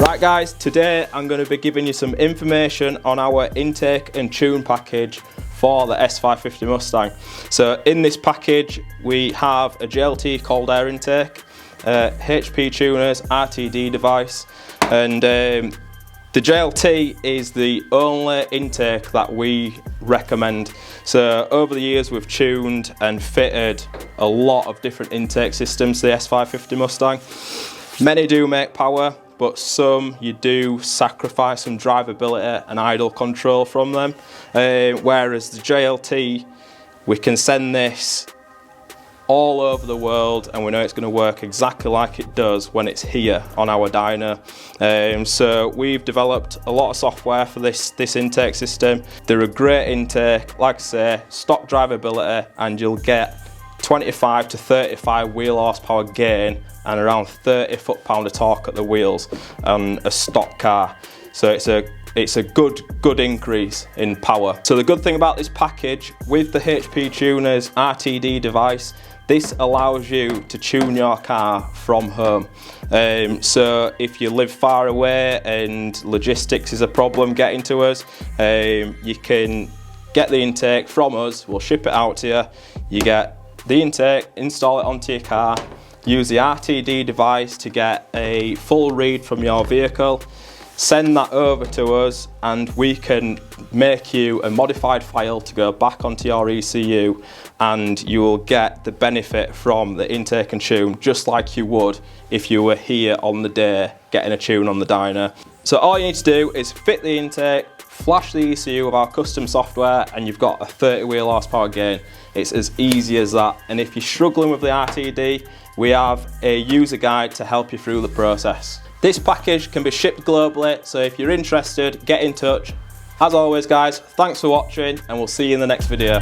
Right guys, today I'm going to be giving you some information on our intake and tune package for the S550 Mustang. So in this package we have a JLT cold air intake, HP tuners, RTD device, and the JLT is the only intake that we recommend. So over the years we've tuned and fitted a lot of different intake systems to the S550 Mustang. Many do make power, but some you do sacrifice some drivability and idle control from them. Whereas the JLT, we can send this all over the world and we know it's going to work exactly like it does when it's here on our dyno. So we've developed a lot of software for this intake system. They're a great intake, like I say, stock drivability, and you'll get 25 to 35 wheel horsepower gain and around 30 foot-pound of torque at the wheels on a stock car. So it's a good increase in power. So the good thing about this package with the HP tuners RTD device, this allows you to tune your car from home. So if you live far away and logistics is a problem getting to us, you can get the intake from us, we'll ship it out to you. You get the intake, install it onto your car, use the RTD device to get a full read from your vehicle, send that over to us, and we can make you a modified file to go back onto your ECU, and you will get the benefit from the intake and tune just like you would if you were here on the day getting a tune on the dyno. So all you need to do is fit the intake, flash the ECU with our custom software, and you've got a 30 wheel horsepower gain. It's as easy as that. And if you're struggling with the RTD, we have a user guide to help you through the process. This package can be shipped globally, so if you're interested, get in touch. As always guys, thanks for watching and we'll see you in the next video.